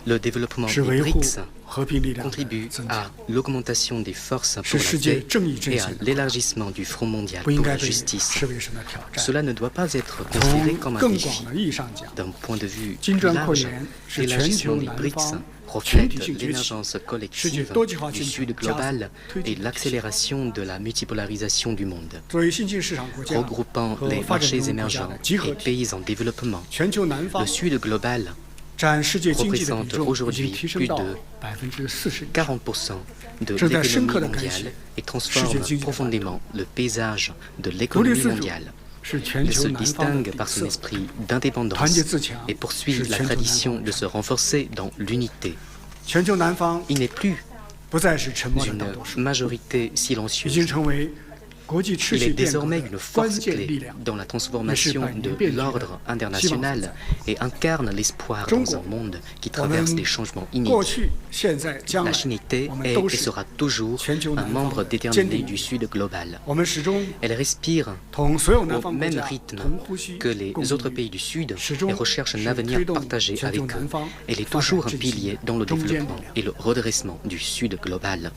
Le développement des BRICS contribue à l'augmentation des forces pour la paix et à l'élargissement du Front mondial pour la justice. Cela ne doit pas être considéré comme un défi. D'un point de vue plus large, l'élargissement des BRICS reflète l'émergence collective du Sud global et l'accélération de la multipolarisation du monde. Regroupant les marchés émergents et pays en développement, le Sud global représente aujourd'hui plus de 40% de l'économie mondiale et transforme profondément le paysage de l'économie mondiale. Il se distingue par son esprit d'indépendance et poursuit la tradition de se renforcer dans l'unité. Il n'est plus une majorité silencieuse. Il est désormais une force clé dans la transformation de l'ordre international et incarne l'espoir dans un monde qui traverse des changements inédits. La Chine était, est et sera toujours un membre déterminé du Sud global. Elle respire au même rythme que les autres pays du Sud et recherche un avenir partagé avec eux. Elle est toujours un pilier dans le développement et le redressement du Sud global.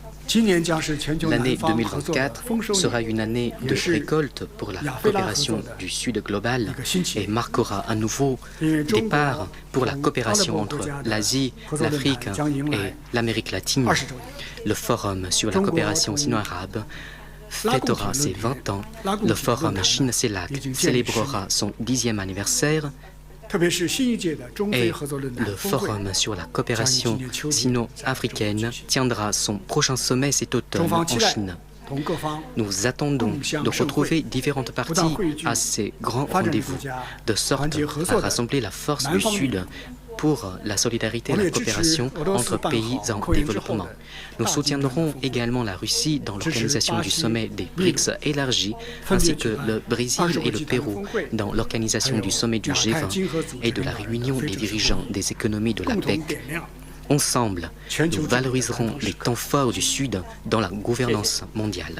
L'année 2024 sera une année de récolte pour la coopération du Sud global et marquera un nouveau départ pour la coopération entre l'Asie, l'Afrique et l'Amérique latine. Le Forum sur la coopération sino-arabe fêtera ses 20 ans. Le Forum Chine-CELAC célébrera son 10e anniversaire. Et le Forum sur la coopération sino-africaine tiendra son prochain sommet cet automne en Chine. Nous attendons de retrouver différentes parties à ces grands rendez-vous, de sorte à rassembler la force du Sud pour la solidarité et la coopération entre pays en développement. Nous soutiendrons également la Russie dans l'organisation du sommet des BRICS élargi, ainsi que le Brésil et le Pérou dans l'organisation du sommet du G20 et de la réunion des dirigeants des économies de la PEC. Ensemble, nous valoriserons les temps forts du Sud dans la gouvernance mondiale.